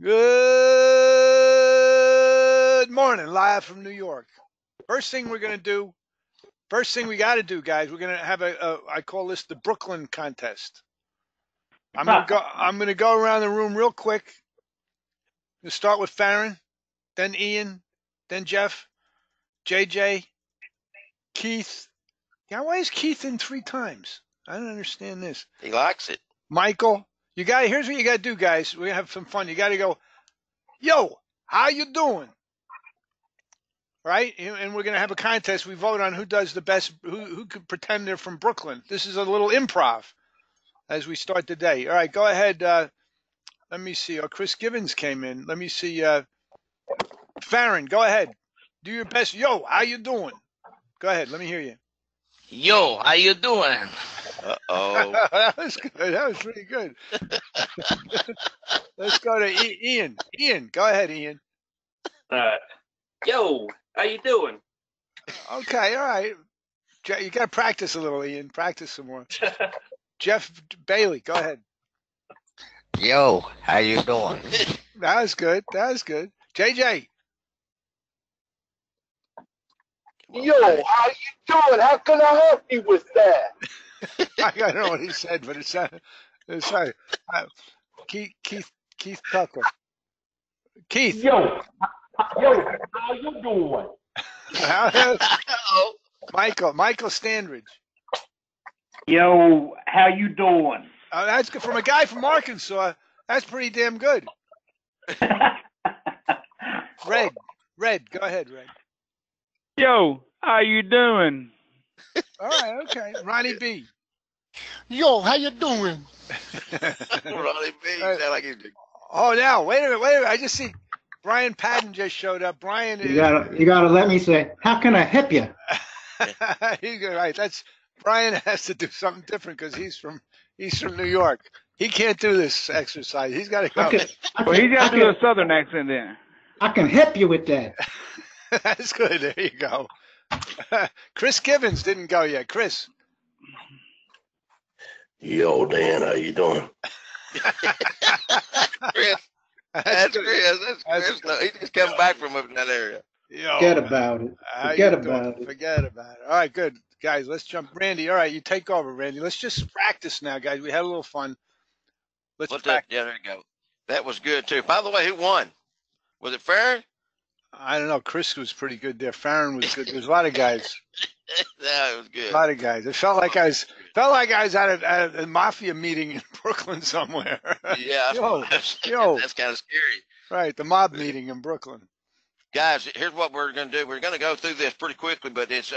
Good morning, live from New York. First thing we got to do, guys, we're going to have I call this the Brooklyn contest. I'm going to go around the room real quick. We'll start with Farron, then Ian, then Jeff, JJ, Keith. Yeah, why is Keith in 3 times? I don't understand this. He likes it. Michael, here's what you got to do, guys. We're going to have some fun. You got to go, yo, how you doing? Right? And we're going to have a contest. We vote on who does the best, who could pretend they're from Brooklyn. This is a little improv as we start the day. All right, go ahead. Let me see. Oh, Chris Givens came in. Let me see. Farron, go ahead. Do your best. Yo, how you doing? Go ahead. Let me hear you. Yo, how you doing? Uh-oh. That was good. That was pretty good. Let's go to Ian. Ian, go ahead, Ian. Yo, how you doing? Okay, all right. You got to practice a little, Ian. Practice some more. Jeff Bailey, go ahead. Yo, how you doing? That was good. That was good. JJ. Yo, how you doing? How can I help you with that? I don't know what he said, but it's sorry. Keith Tucker. Keith. Yo, how you doing? Michael Standridge. Yo, how you doing? That's good from a guy from Arkansas. That's pretty damn good. Red, go ahead, Red. Yo, how you doing? All right, okay. Ronnie B. Yo, how you doing? Ronnie B. Sound like he's... Oh, now wait a minute. I just see Brian Patton just showed up. Brian, you gotta let me say, how can I help you? Right. That's Brian has to do something different because he's from New York. He can't do this exercise. He's got to go. Well, he's got to do a southern accent then. I can help you with that. That's good. There you go. Chris Givens didn't go yet. Chris. Yo, Dan, how you doing? Chris. That's Chris. That's Chris. No, he just come back from up in that area. Yo, Forget about it. Forget about it. All right, good. Guys, let's jump. Randy, all right, you take over, Randy. Let's just practice now, guys. We had a little fun. Let's practice. Yeah, there you go. That was good, too. By the way, who won? Was it Farron? I don't know. Chris was pretty good there. Farron was good. There's a lot of guys. Yeah, it was good. A lot of guys. It felt like I was at a mafia meeting in Brooklyn somewhere. Yeah. Yo. That's kind of scary. Right, the mob meeting in Brooklyn. Guys, here's what we're going to do. We're going to go through this pretty quickly, but it's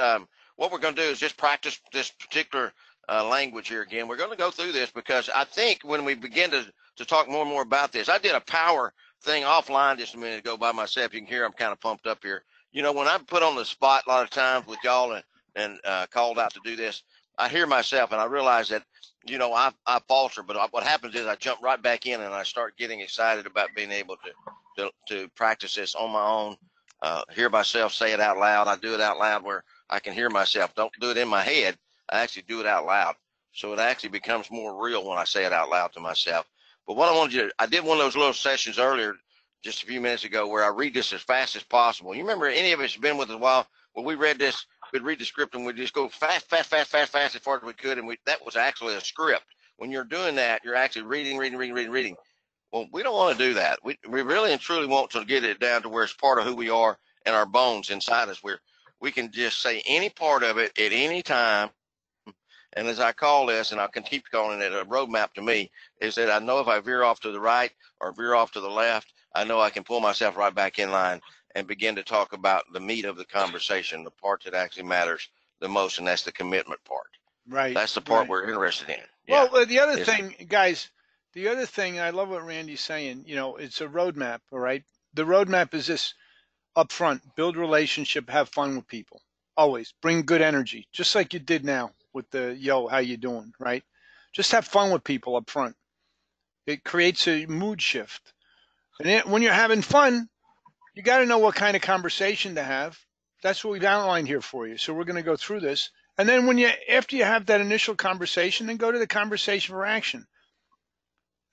what we're going to do is just practice this particular language here again. We're going to go through this because I think when we begin to talk more and more about this, I did a power thing offline just a minute ago by myself. You can hear I'm kind of pumped up here. You know, when I'm put on the spot a lot of times with y'all and called out to do this, I hear myself and I realize that, you know, I falter, but what happens is I jump right back in and I start getting excited about being able to practice this on my own, hear myself say it out loud. I do it out loud where I can hear myself. Don't do it in my head. I actually do it out loud. So it actually becomes more real when I say it out loud to myself. But what I did one of those little sessions earlier, just a few minutes ago, where I read this as fast as possible. You remember any of us have been with us a while when we read this, we'd read the script and we'd just go fast as far as we could. And that was actually a script. When you're doing that, you're actually reading. Well, we don't want to do that. We really and truly want to get it down to where it's part of who we are and our bones inside us, where we can just say any part of it at any time. And as I call this, and I can keep calling it a roadmap to me, is that I know if I veer off to the right or veer off to the left, I know I can pull myself right back in line and begin to talk about the meat of the conversation, the part that actually matters the most, and that's the commitment part. Right. That's the part we're interested in. Yeah. Well, the other thing, guys, and I love what Randy's saying, you know, it's a roadmap, all right? The roadmap is this: up front, build relationship, have fun with people. Always bring good energy, just like you did now with the yo, how you doing, right? Just have fun with people up front. It creates a mood shift. And when you're having fun, you got to know what kind of conversation to have. That's what we've outlined here for you. So we're going to go through this. And then after you have that initial conversation, then go to the conversation for action.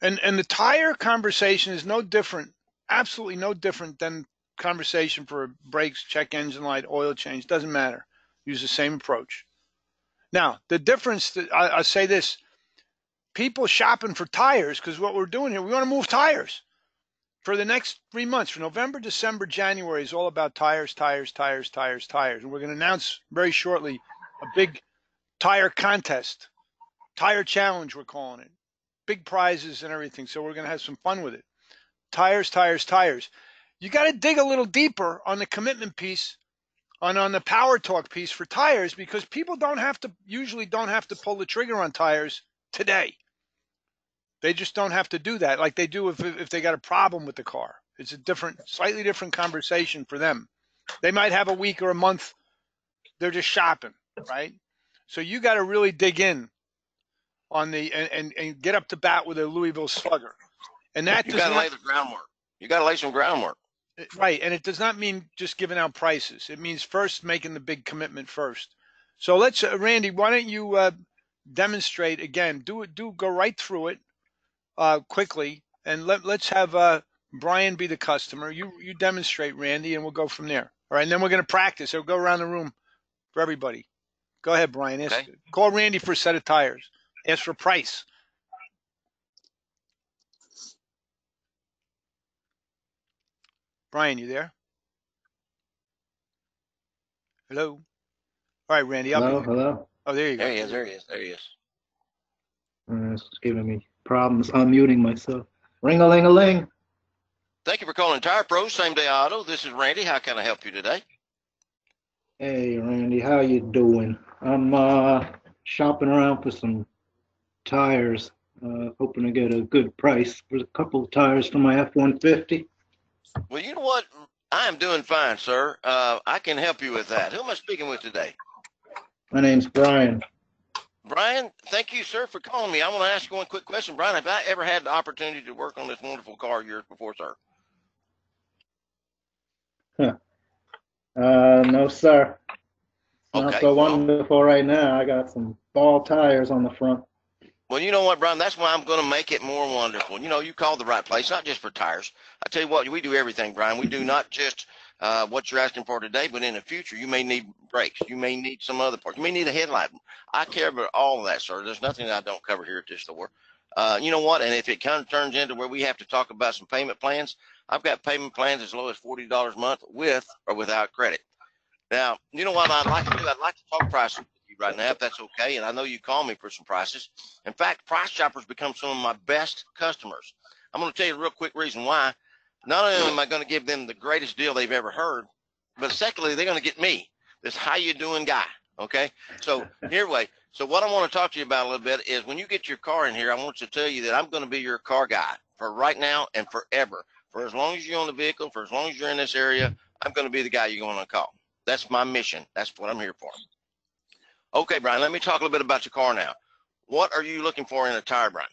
And the tire conversation is no different absolutely no different than conversation for brakes, check engine light, oil change. Doesn't matter. Use the same approach. Now, the difference that I say this, people shopping for tires, because what we're doing here, we want to move tires. For the next 3 months, for November, December, January, is all about tires, tires, tires, tires, tires. And we're going to announce very shortly a big tire contest, tire challenge, we're calling it. Big prizes and everything. So we're going to have some fun with it. Tires, tires, tires. You got to dig a little deeper on the commitment piece, on the power talk piece for tires, because people usually don't have to pull the trigger on tires today. They just don't have to do that like they do if they got a problem with the car. It's a slightly different conversation for them. They might have a week or a month. They're just shopping, right? So you got to really dig in on and get up to bat with a Louisville Slugger. And that you got to lay the groundwork. You got to lay some groundwork. Right, and it does not mean just giving out prices. It means first making the big commitment first. So let's, Randy, why don't you demonstrate again? Go right through it quickly, and let's have Brian be the customer. You demonstrate, Randy, and we'll go from there. All right, and then we're going to practice. So go around the room for everybody. Go ahead, Brian. Okay. Call Randy for a set of tires. Ask for price. Brian, you there? Hello? All right, Randy. Hello. Oh, there you go. There he is. It's giving me problems unmuting myself. Ring-a-ling-a-ling. Thank you for calling Tire Pros, Same Day Auto. This is Randy. How can I help you today? Hey, Randy, how you doing? I'm shopping around for some tires, hoping to get a good price for a couple of tires for my F-150. Well, you know what? I am doing fine, sir. I can help you with that. Who am I speaking with today? My name's Brian. Brian, thank you, sir, for calling me. I want to ask you one quick question. Brian, have I ever had the opportunity to work on this wonderful car of yours before, sir? No, sir. Not Okay, so well, wonderful right now. I got some ball tires on the front. well, you know what, Brian? That's why I'm going to make it more wonderful. You know, you called the right place, not just for tires. I tell you what, we do everything, Brian. We do not just what you're asking for today, but in the future, you may need brakes. You may need some other parts. You may need a headlight. I care about all of that, sir. There's nothing that I don't cover here at this store. You know what? And if it kind of turns into where we have to talk about some payment plans, I've got payment plans as low as $40 a month with or without credit. Now, you know what I'd like to do? I'd like to talk prices with you right now, if that's okay. And I know you call me for some prices. In fact, price shoppers become some of my best customers. I'm going to tell you a real quick reason why. Not only am I going to give them the greatest deal they've ever heard, but secondly, they're going to get me, this how you doing guy. Okay. So anyway, so what I want to talk to you about a little bit is when you get your car in here, I want to tell you that I'm going to be your car guy for right now and forever. For as long as you own the vehicle, for as long as you're in this area, I'm going to be the guy you're going to call. That's my mission. That's what I'm here for. Okay, Brian, let me talk a little bit about your car now. What are you looking for in a tire, Brian?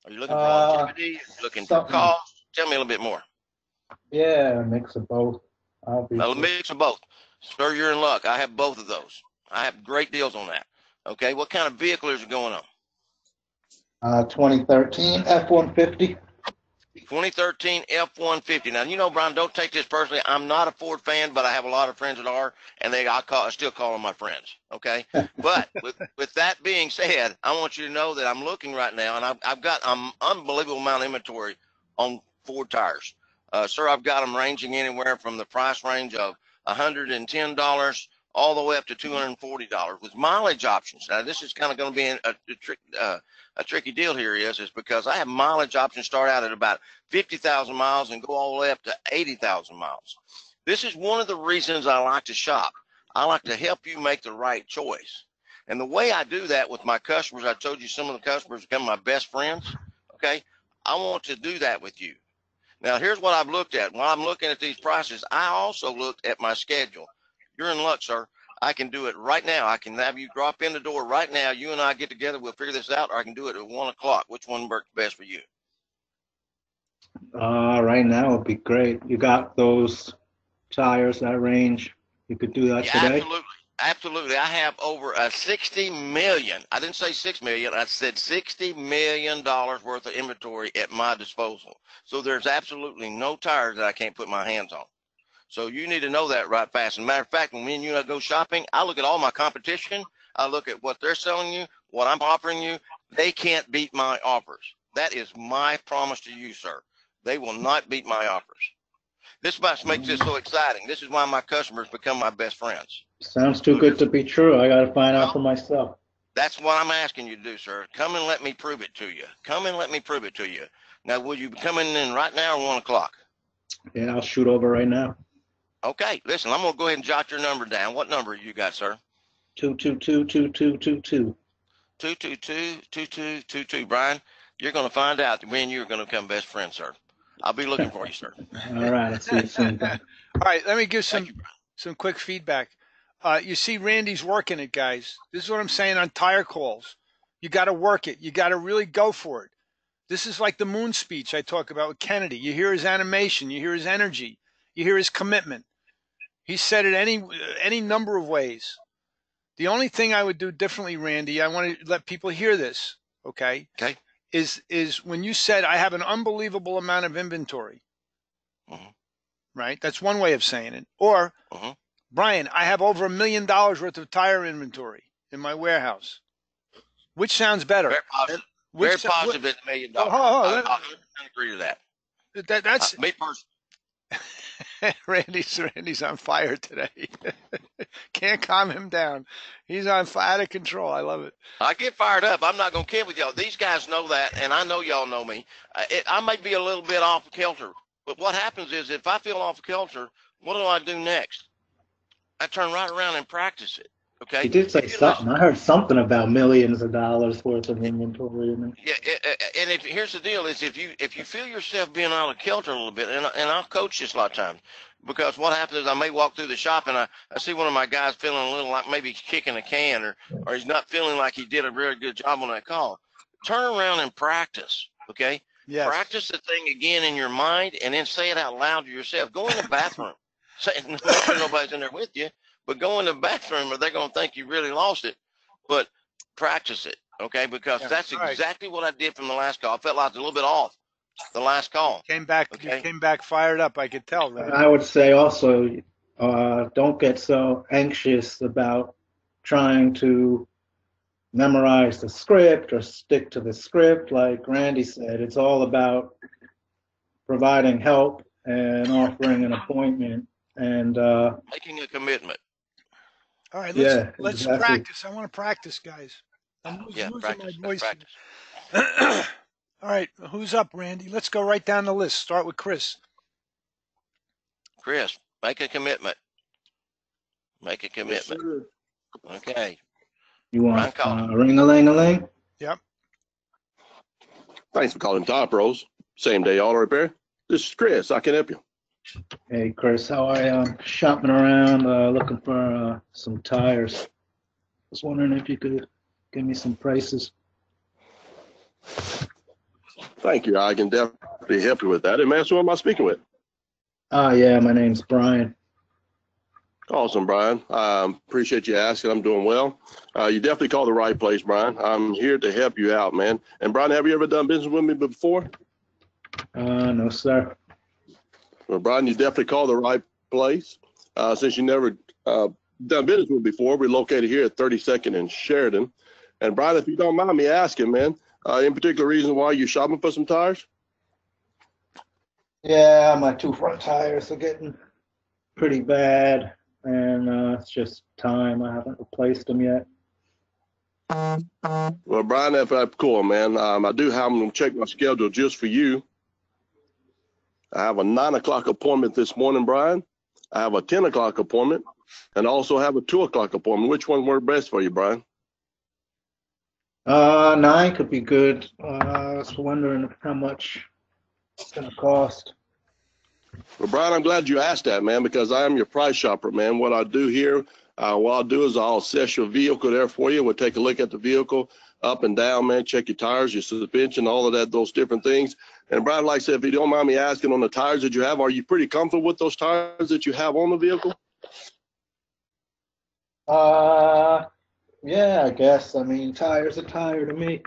Are you looking for longevity? Are you looking for cost? Tell me a little bit more. Yeah, a mix of both. A mix of both. Sir, you're in luck. I have both of those. I have great deals on that. Okay, what kind of vehicle is it going on? 2013 F-150. 2013 F-150. Now, you know, Brian, don't take this personally. I'm not a Ford fan, but I have a lot of friends that are, and I still call them my friends, okay? But with that being said, I want you to know that I'm looking right now, and I've got an unbelievable amount of inventory on Ford tires. Sir, I've got them ranging anywhere from the price range of $110 all the way up to $240 with mileage options. Now, this is kind of going to be a tricky deal here is because I have mileage options start out at about 50,000 miles and go all the way up to 80,000 miles. This is one of the reasons I like to shop. I like to help you make the right choice. And the way I do that with my customers, I told you some of the customers become my best friends. Okay. I want to do that with you. Now, here's what I've looked at. While I'm looking at these prices, I also looked at my schedule. You're in luck, sir. I can do it right now. I can have you drop in the door right now. You and I get together. We'll figure this out, or I can do it at 1 o'clock. Which one works best for you? Right now would be great. You got those tires that range. You could do that today? Absolutely. Absolutely. I have over a 60 million. I didn't say 6 million. I said $60 million worth of inventory at my disposal. So there's absolutely no tires that I can't put my hands on. So you need to know that right fast. As a matter of fact, when me and you go shopping, I look at all my competition. I look at what they're selling you, what I'm offering you. They can't beat my offers. That is my promise to you, sir. They will not beat my offers. This much makes this so exciting. This is why my customers become my best friends. Sounds too good to be true. I gotta find out for myself. That's what I'm asking you to do, sir. Come and let me prove it to you. Come and let me prove it to you. Now, will you be coming in right now or 1 o'clock? Yeah, I'll shoot over right now. Okay, listen, I'm going to go ahead and jot your number down. What number you got, sir? 222-2222. 222-2222. Brian, you're going to find out that when you're going to become best friends, sir. I'll be looking for you, sir. All right, I'll see you soon. All right, let me give Thank you, some quick feedback. You see, Randy's working it, guys. This is what I'm saying on tire calls. You got to work it. You got to really go for it. This is like the moon speech I talk about with Kennedy. You hear his animation. You hear his energy. You hear his commitment. He said it any number of ways. The only thing I would do differently, Randy, I want to let people hear this, okay? Okay. Is when you said I have an unbelievable amount of inventory, right? That's one way of saying it. Or, Brian, I have over $1 million worth of tire inventory in my warehouse. Which sounds better? Very positive. Very positive at $1 million. I agree to that. That's me personally. Randy's on fire today. Can't calm him down. He's on out of control. I love it. I get fired up. I'm not going to kid with y'all. These guys know that, and I know y'all know me. I may be a little bit off kilter, but what happens is if I feel off kilter, what do I do next? I turn right around and practice it. Okay. He did say something. I heard something about millions of dollars worth of inventory in it. Yeah, and here's the deal: is if you feel yourself being out of kilter a little bit, and I'll coach this a lot of times, because what happens is I may walk through the shop and I see one of my guys feeling a little like maybe kicking a can, or he's not feeling like he did a really good job on that call. Turn around and practice. Okay. Yes. Practice the thing again in your mind, and then say it out loud to yourself. Go in the bathroom. Make sure nobody's in there with you. But go in the bathroom or they're going to think you really lost it. But practice it, okay? Because that's exactly what I did from the last call. I felt like I was a little bit off the last call. Came back fired up, I could tell. Right? I would say also don't get so anxious about trying to memorize the script or stick to the script. Like Randy said, it's all about providing help and offering an appointment and making a commitment. All right, let's practice. I want to practice, guys. I'm losing practice, my voice. Practice. All right, who's up, Randy? Let's go right down the list. Start with Chris. Chris, make a commitment. Make a commitment. Yes, okay. You want ring-a-ling-a-ling? Yep. Thanks for calling Tire Pros. Same day auto repair. This is Chris. I can help you. Hey, Chris, how are you? I'm shopping around looking for some tires. I was wondering if you could give me some prices. Thank you. I can definitely help you with that. And man, who am I speaking with? Yeah, my name's Brian. Awesome, Brian. Appreciate you asking. I'm doing well. You definitely called the right place, Brian. I'm here to help you out, man. And Brian, have you ever done business with me before? No, sir. Well, Brian, you definitely called the right place. Since you never done business with me before, we're located here at 32nd and Sheridan. And Brian, if you don't mind me asking, man, in particular reason why you're shopping for some tires? Yeah, my two front tires are getting pretty bad, and it's just time. I haven't replaced them yet. Well, Brian, if that's cool, man, I do have them check my schedule just for you. I have a 9 o'clock appointment this morning, Brian. I have a 10 o'clock appointment, and also have a 2 o'clock appointment. Which one worked best for you, Brian? 9 could be good. I was wondering how much it's going to cost. Well, Brian, I'm glad you asked that, man, because I am your price shopper, man. What I do here, what I'll do is I'll assess your vehicle there for you. We'll take a look at the vehicle up and down, man, check your tires, your suspension, all of that, those different things. And Brian, like I said, if you don't mind me asking, on the tires that you have, are you pretty comfortable with those tires that you have on the vehicle? Yeah, I guess. I mean, tires are tire to me.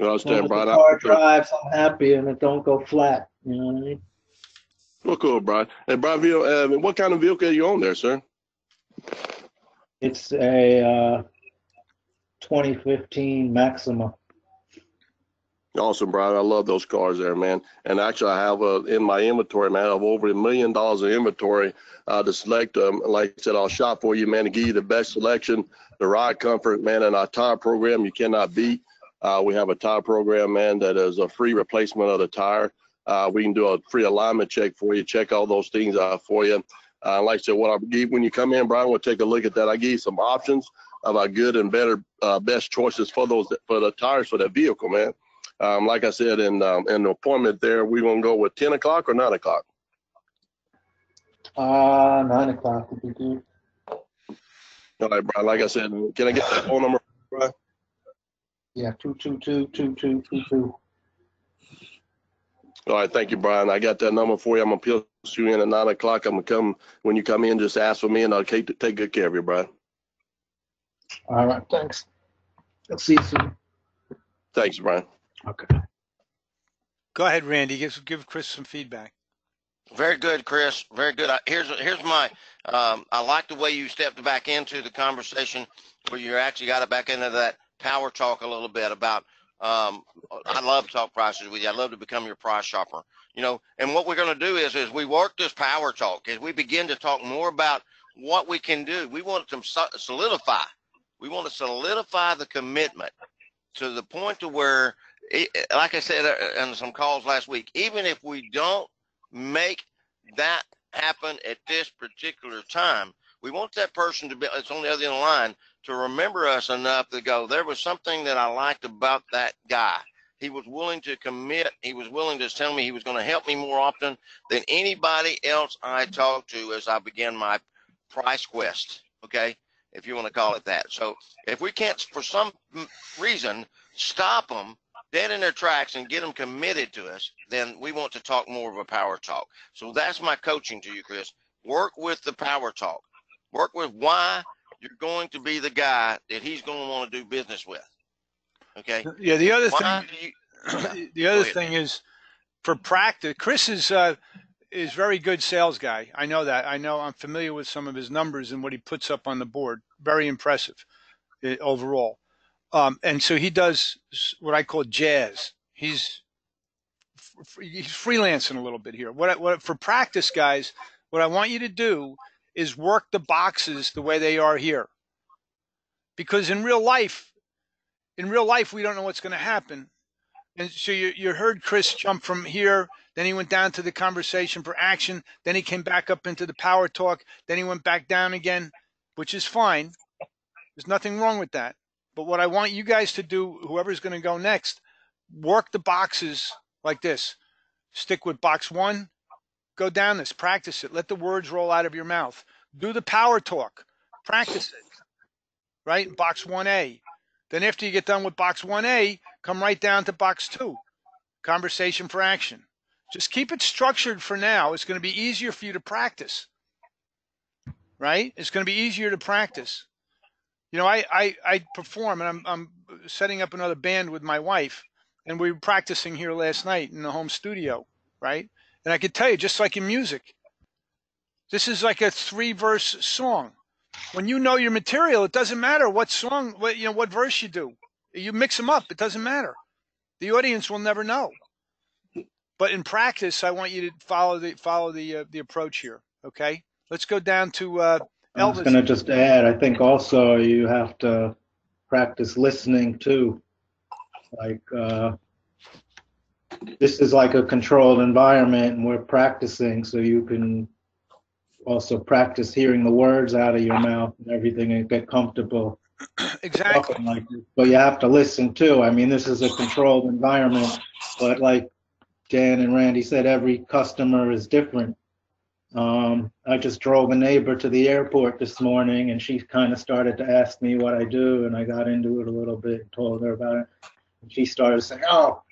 I As long understand, as the Brian. car drives, I'm happy and it don't go flat. You know what I mean? Well, cool, Brian. And Brian, what kind of vehicle are you on there, sir? It's a 2015 Maxima. Awesome, Brian. I love those cars there, man. And actually, I have in my inventory, man, I have over $1 million of inventory to select. Like I said, I'll shop for you, man, to give you the best selection, the ride comfort, man, and our tire program you cannot beat. We have a tire program, man, that is a free replacement of the tire. We can do a free alignment check for you, check all those things out for you. Like I said, what I give when you come in, Brian, we'll take a look at that. I give you some options of our good and better, best choices for the tires for that vehicle, man. Like I said in the appointment there, we're going to go with 10 o'clock or 9 o'clock? 9 o'clock would be good. All right, Brian. Like I said, can I get that phone number, Brian? Yeah, 222-2222. All right, thank you, Brian. I got that number for you. I'm going to post you in at 9 o'clock. I'm going to come when you come in, just ask for me, and I'll take good care of you, Brian. All right, thanks. I'll see you soon. Thanks, Brian. Okay. Go ahead, Randy. Give Chris some feedback. Very good, Chris. Very good. Here's my. I like the way you stepped back into the conversation where you actually got it back into that power talk a little bit about. I love to talk prices with you. I love to become your price shopper. You know, and what we're going to do is we work this power talk as we begin to talk more about what we can do. We want to solidify. We want to solidify the commitment to the point to where, like I said on some calls last week, even if we don't make that happen at this particular time, we want that person to be, it's on the other end of the line, to remember us enough to go, there was something that I liked about that guy. He was willing to commit. He was willing to tell me he was going to help me more often than anybody else I talked to as I began my price quest. Okay, if you want to call it that. So if we can't, for some reason, stop them dead in their tracks and get them committed to us, then we want to talk more of a power talk. So that's my coaching to you, Chris. Work with the power talk. Work with why you're going to be the guy that he's going to want to do business with. Okay. Yeah. The other Why thing. do you, The other thing is for practice. Chris is very good sales guy. I know that. I know I'm familiar with some of his numbers and what he puts up on the board. Very impressive overall. And so he does what I call jazz. He's freelancing a little bit here. What for practice, guys? What I want you to do is work the boxes the way they are here, because in real life, we don't know what's going to happen. And so you heard Chris jump from here, then he went down to the conversation for action, then he came back up into the power talk, then he went back down again, which is fine. There's nothing wrong with that. But what I want you guys to do, whoever's going to go next, work the boxes like this. Stick with box 1, go down this, practice it. Let the words roll out of your mouth. Do the power talk, practice it, right? Box 1A. Then after you get done with box 1A, come right down to box 2, conversation for action. Just keep it structured for now. It's going to be easier for you to practice, right? It's going to be easier to practice. You know, I perform, and I'm setting up another band with my wife, and we were practicing here last night in the home studio, right? And I could tell you, just like in music, this is like a 3-verse song. When you know your material, it doesn't matter what song, what verse you do. You mix them up. It doesn't matter. The audience will never know. But in practice, I want you to follow the approach here. Okay, let's go down to Elvis. I was going to just add, I think also you have to practice listening too. Like this is like a controlled environment and we're practicing, so you can also practice hearing the words out of your mouth and everything and get comfortable. Exactly. Like this. But you have to listen too. I mean, this is a controlled environment, but like Dan and Randy said, every customer is different. I just drove a neighbor to the airport this morning and she kind of started to ask me what I do, and I got into it a little bit and told her about it. And she started saying, "Oh,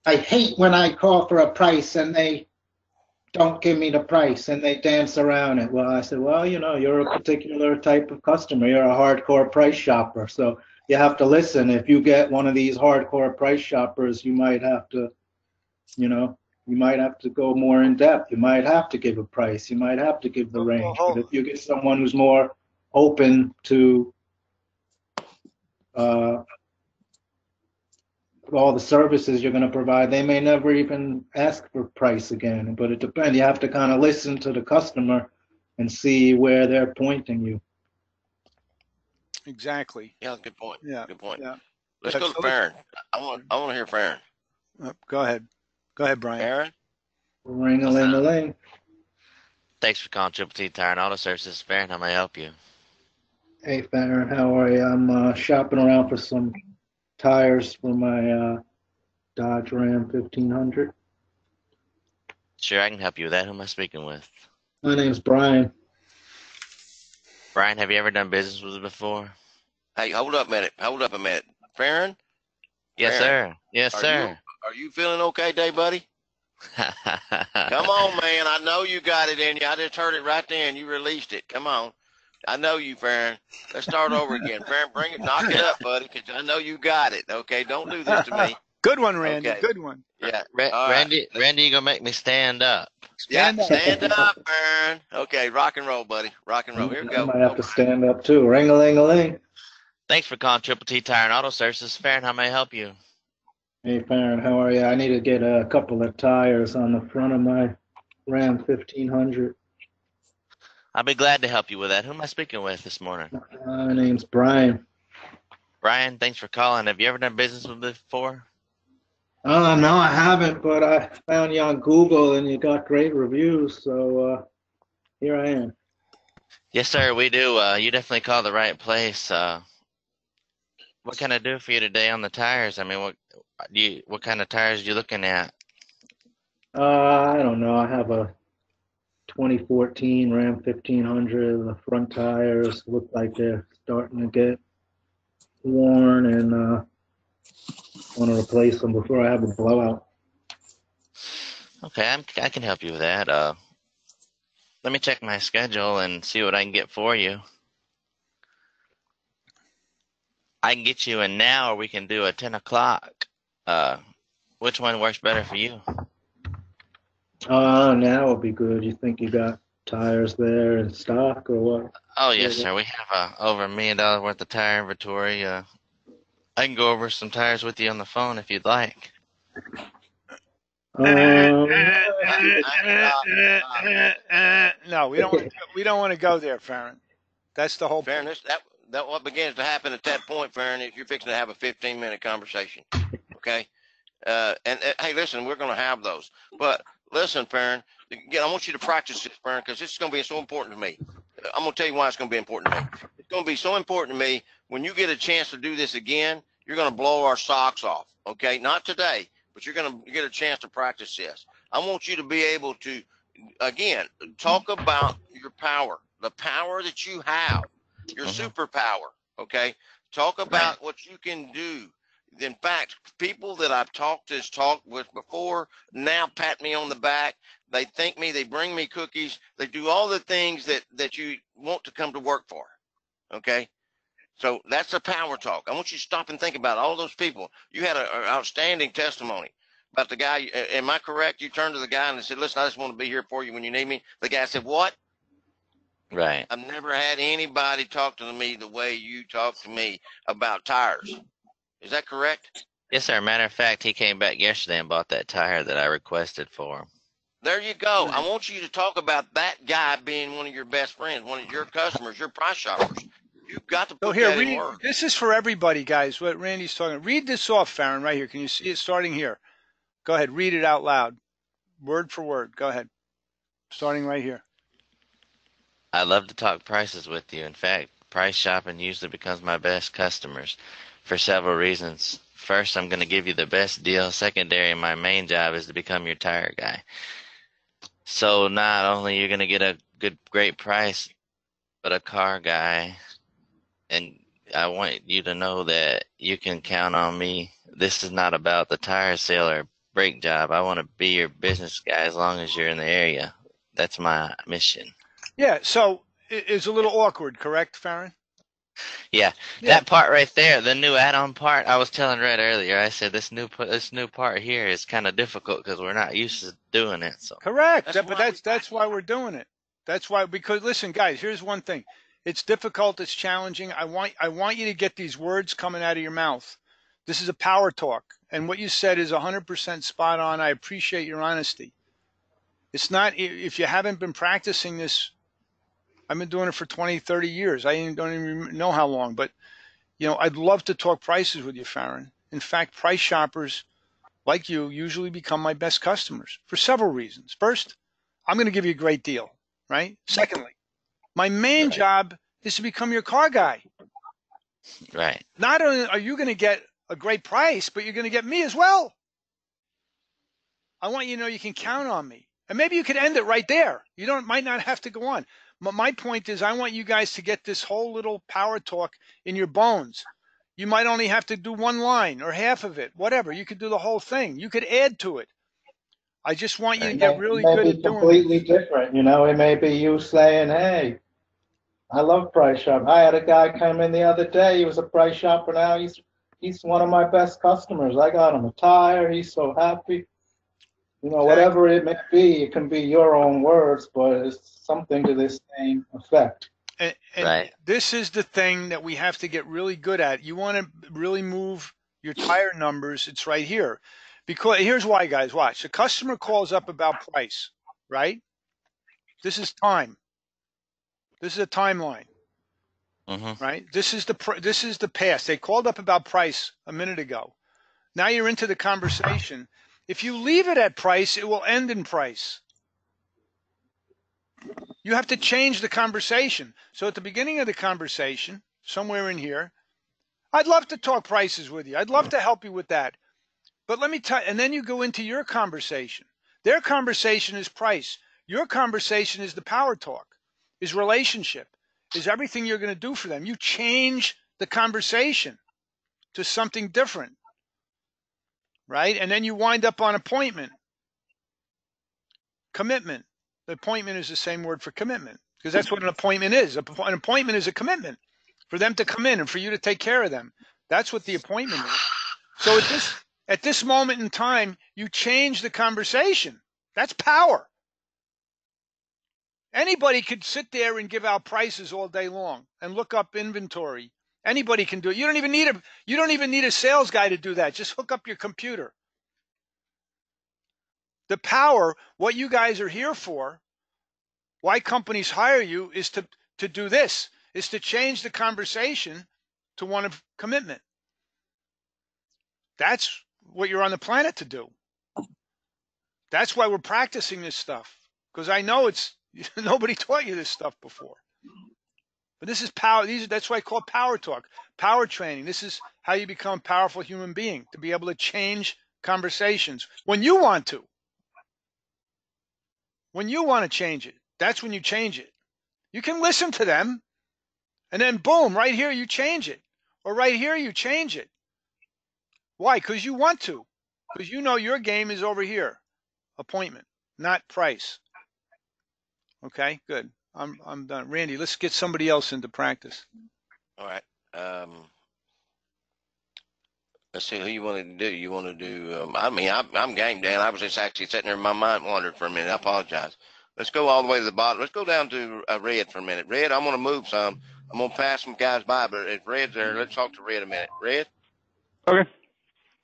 I hate when I call for a price and they don't give me the price, and they dance around it. Well, I said, well, you're a particular type of customer. You're a hardcore price shopper, so you have to listen. If you get one of these hardcore price shoppers, you might have to, you might have to go more in depth. You might have to give a price. You might have to give the range. But if you get someone who's more open to uh, all the services you're going to provide, they may never even ask for price again. But it depends. You have to kind of listen to the customer and see where they're pointing you. Exactly. Yeah, good point. Yeah. Good point. Yeah. Let's go to Farron. I want to hear Farron. Go ahead. Go ahead, Brian. Farron? Ring-a-ling-a-ling. Thanks for calling Triple T Tire and Auto Services. Farron, how may I help you? Hey, Farron, how are you? I'm shopping around for some tires for my Dodge Ram 1500. Sure, I can help you with that. Who am I speaking with? My name's Brian. Brian, have you ever done business with us before? Hey, hold up a minute. Hold up a minute. Farron? Yes, Farron, sir. Yes, sir. Are you feeling okay today, buddy? Come on, man. I know you got it in you. I just heard it right there and you released it. Come on. I know you, Farron. Let's start over again. Farron, bring it, knock it up, buddy, because I know you got it. Okay, don't do this to me. Good one, Randy. Okay. Good one. Yeah. Randy, you gonna make me stand up? Stand up. Stand up, Farron. Okay, rock and roll, buddy. Rock and roll. Here we go. I might have to stand up too. Ring-a-ling-a-ling. Thanks for calling Triple T Tire and Auto Services. Farron, how may I help you? Hey, Farron, how are you? I need to get a couple of tires on the front of my Ram 1500. I'll be glad to help you with that. Who am I speaking with this morning? My name's Brian. Brian, thanks for calling. Have you ever done business with us before? No, I haven't, but I found you on Google and you got great reviews, so here I am. Yes, sir, we do. You definitely called the right place. What can I do for you today on the tires? I mean, what kind of tires are you looking at? I don't know. I have a 2014 Ram 1500. The front tires look like they're starting to get worn, and want to replace them before I have a blowout. Okay, I can help you with that. Let me check my schedule and see what I can get for you. I can get you in now, or we can do a 10 o'clock. Which one works better for you? Now would be good. You think you got tires there in stock or what? Oh, yes, sir. We have over $1 million worth of tire inventory. I can go over some tires with you on the phone if you'd like. No, we don't want to go there, Farron. That's the whole Farron, that what begins to happen at that point, Farron, is you're fixing to have a 15-minute conversation. Okay? Hey, listen, we're going to have those. But listen, Farron, again, I want you to practice this, Farron, because this is going to be so important to me. I'm going to tell you why it's going to be important to me. It's going to be so important to me. When you get a chance to do this again, you're going to blow our socks off. Okay? Not today, but you're going to get a chance to practice this. I want you to be able to, again, talk about your power, the power that you have, your superpower. Okay? Talk about what you can do. In fact, people that I've talked with before now pat me on the back. They thank me. They bring me cookies. They do all the things that you want to come to work for. Okay? So that's a power talk. I want you to stop and think about all those people. You had an outstanding testimony about the guy. Am I correct? You turned to the guy and said, listen, I just want to be here for you when you need me. The guy said, what? Right. I've never had anybody talk to me the way you talk to me about tires. Is that correct? Yes, sir. Matter of fact, he came back yesterday and bought that tire that I requested for him. There you go. I want you to talk about that guy being one of your best friends, one of your customers, your price shoppers. You've got to put that in work. This is for everybody, guys, what Randy's talking. Read this off, Farron, right here. Can you see it starting here? Go ahead. Read it out loud. Word for word. Go ahead. Starting right here. I love to talk prices with you. In fact, price shopping usually becomes my best customers for several reasons. First, I'm going to give you the best deal. Secondary, my main job is to become your tire guy. So not only you're going to get a great price, but a car guy. And I want you to know that you can count on me. This is not about the tire sale or brake job. I want to be your business guy as long as you're in the area. That's my mission. Yeah, so it's a little awkward, correct, Farron? Yeah, Yeah, that part right there, the new add-on part. I was telling Red earlier. I said this new part here is kind of difficult because we're not used to doing it. So correct. That's why we're doing it. That's why, because listen, guys, here's one thing. It's difficult. It's challenging. I want you to get these words coming out of your mouth. This is a power talk, and what you said is 100% spot on. I appreciate your honesty. It's not, if you haven't been practicing this. I've been doing it for 20, 30 years. I don't even know how long, but I'd love to talk prices with you, Farron. In fact, price shoppers like you usually become my best customers for several reasons. First, I'm going to give you a great deal, right? Secondly, my main job is to become your car guy. right. Not only are you going to get a great price, but you're going to get me as well. I want you to know you can count on me. And maybe you could end it right there. You might not have to go on. But my point is I want you guys to get this whole little power talk in your bones. You might only have to do one line or half of it, whatever. You could do the whole thing. You could add to it. I just want you to get really good at doing completely this. different. It may be you saying, "Hey, I love price shop." I had a guy come in the other day. He was a price shopper. Now he's one of my best customers. I got him a tire. He's so happy. Exactly. Whatever it may be, it can be your own words, but it's something to this same effect. And Right. This is the thing that we have to get really good at. You want to really move your tire numbers. It's right here. Because here's why, guys, watch. The customer calls up about price, right? This is time. This is a timeline, right? This is the past. They called up about price a minute ago. Now you're into the conversation. If you leave it at price, it will end in price. You have to change the conversation. So at the beginning of the conversation, somewhere in here, I'd love to talk prices with you. I'd love to help you with that. But let me tell you, and then you go into your conversation. Their conversation is price. Your conversation is the power talk, is relationship, is everything you're going to do for them. You change the conversation to something different, right? And then you wind up on appointment, commitment. The appointment is the same word for commitment because that's what an appointment is. An appointment is a commitment for them to come in and for you to take care of them. That's what the appointment is. So at this moment in time, you change the conversation. That's power. Anybody could sit there and give out prices all day long and look up inventory. Anybody can do it. You don't even need a sales guy to do that. Just hook up your computer. The power, what you guys are here for, why companies hire you is to do this, is to change the conversation to one of commitment. That's what you're on the planet to do. That's why we're practicing this stuff, because I know nobody taught you this stuff before. But this is power. That's why I call it power talk, power training. This is how you become a powerful human being, to be able to change conversations when you want to. When you want to change it, that's when you change it. You can listen to them, and then boom, right here you change it, or right here you change it. Why? Because you want to. Because you know your game is over here, appointment, not price. Okay, good. I'm done. Randy, let's get somebody else into practice. All right. Let's see who you want to do. You want to do? I'm game, Dan. I was just actually sitting there in my mind wondering for a minute. I apologize. Let's go all the way to the bottom. Let's go down to Red for a minute. Red, I'm going to move some. I'm going to pass some guys by, but if Red's there, let's talk to Red a minute. Red? Okay.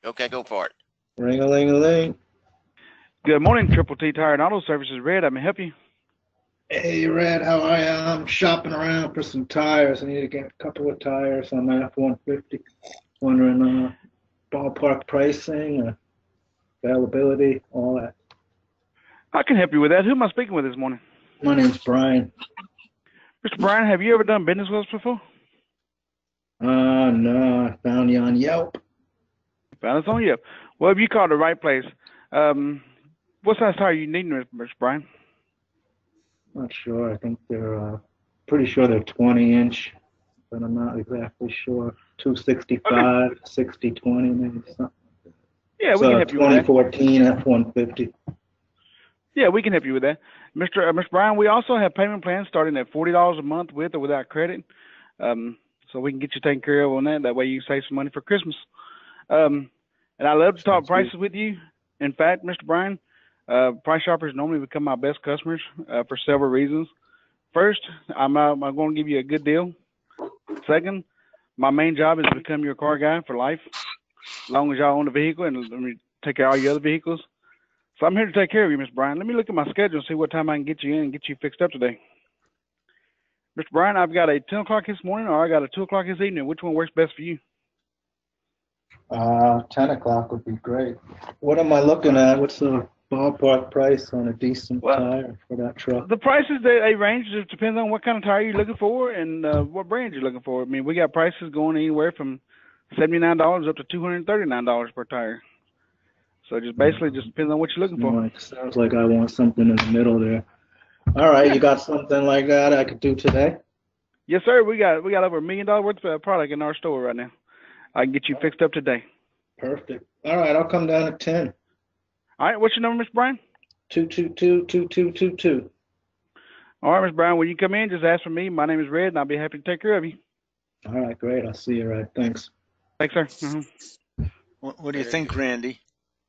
Okay, go for it. Ring-a-ling-a-ling. Good morning, Triple T Tire and Auto Services. Red, I may help you. Hey, Red, how are you? I'm shopping around for some tires. I need to get a couple of tires on my F-150. Wondering ballpark pricing, availability, all that. I can help you with that. Who am I speaking with this morning? My name's Brian. Mr. Brian, have you ever done business with us before? No, I found you on Yelp. Found us on Yelp. Well, you called the right place. What size tire you need, Mr. Brian? Not sure. I think they're pretty sure they're 20-inch, but I'm not exactly sure. 265, okay. 60-20, maybe something. Yeah, It's we can a help you with that. 2014 F-150. Yeah, we can help you with that. Mr. Brown, we also have payment plans starting at $40 a month with or without credit. So we can get you taken care of on that. That way you can save some money for Christmas. And I love to talk Sounds prices good. with you. In fact, Mr. Brian, price shoppers normally become my best customers for several reasons. First, I'm going to give you a good deal. Second, my main job is to become your car guy for life, as long as y'all own the vehicle and let me take care of all your other vehicles. So I'm here to take care of you, Mr. Brian. Let me look at my schedule and see what time I can get you in and get you fixed up today. Mr. Brian, I've got a 10 o'clock this morning or I got a 2 o'clock this evening. Which one works best for you? 10 o'clock would be great. What am I looking at? What's the ballpark price on a decent tire for that truck? The prices, they range. It depends on what kind of tire you're looking for and what brand you're looking for. I mean, we got prices going anywhere from $79 up to $239 per tire. So just basically just depends on what you're looking for. Sounds like I want something in the middle there. All right, you got something like that I could do today? Yes, sir. We got over $1 million worth of product in our store right now. I can get you fixed up today. Perfect. All right, I'll come down at 10. All right, what's your number, Mr. Brian? 222-2222. All right, Mr. Brian, when you come in, just ask for me. My name is Red, and I'll be happy to take care of you. All right, great. I'll see you right. Thanks. Thanks, sir. Mm-hmm. What do you think, Randy?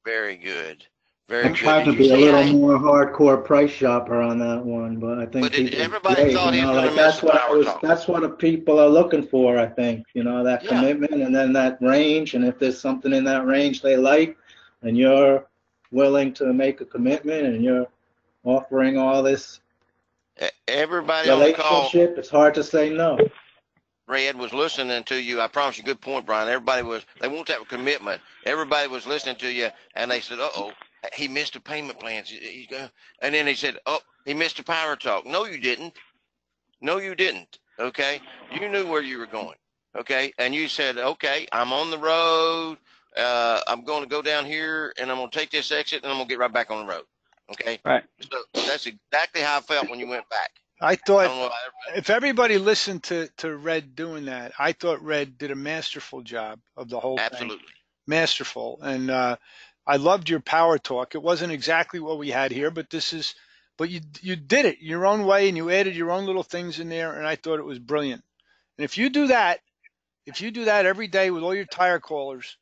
Very good. I Very good. tried to Did you be a see little how more hardcore price shopper on that one, but I think but people everybody great, thought he was like going to miss the power talk? that's what the people are looking for, I think, that Yeah. commitment and then that range, and if there's something in that range they like and you're willing to make a commitment and you're offering all this Everybody on the call, relationship, it's hard to say no. Red, was listening to you. I promise you, good point, Brian. They want that commitment. Everybody was listening to you, and they said, uh-oh, he missed the payment plans. And then he said, oh, he missed the power talk. No, you didn't. No, you didn't. Okay? You knew where you were going. Okay? And you said, okay, I'm on the road. I'm going to go down here, and I'm going to take this exit, and I'm going to get right back on the road. Okay? Right. So that's exactly how I felt when you went back. I thought if everybody listened to Red doing that, I thought Red did a masterful job of the whole thing. Absolutely. Masterful. And I loved your power talk. It wasn't exactly what we had here, but you did it your own way and you added your own little things in there, and I thought it was brilliant. And if you do that every day with all your tire callers,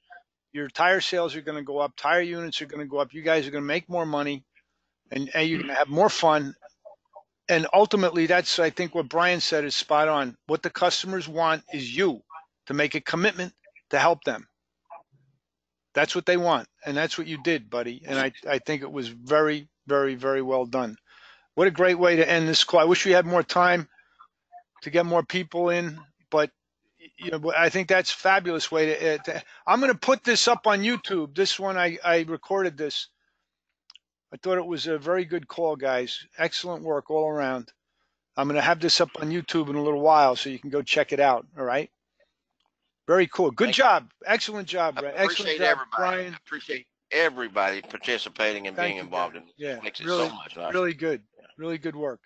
your tire sales are going to go up, tire units are going to go up, you guys are going to make more money, and you're going to have more fun. And ultimately, that's, I think what Brian said is spot on. What the customers want is you to make a commitment to help them. That's what they want. And that's what you did, buddy. And I think it was very, very, very well done. What a great way to end this call. I wish we had more time to get more people in, but I think that's a fabulous way to I'm going to put this up on YouTube. This one, I recorded this. I thought it was a very good call, guys. Excellent work all around. I'm going to have this up on YouTube in a little while so you can go check it out. All right. Very cool. Good job. Excellent job, Brad. Excellent job, Brian. I appreciate everybody participating and being involved in this. Yeah. It makes it really, so much nicer. Really good. Really good work.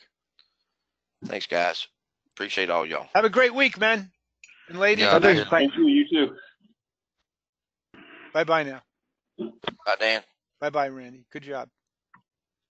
Thanks, guys. Appreciate all y'all. Have a great week, man. And ladies. Yeah, Thank you. You too. Bye-bye now. Bye, Dan. Bye-bye, Randy. Good job.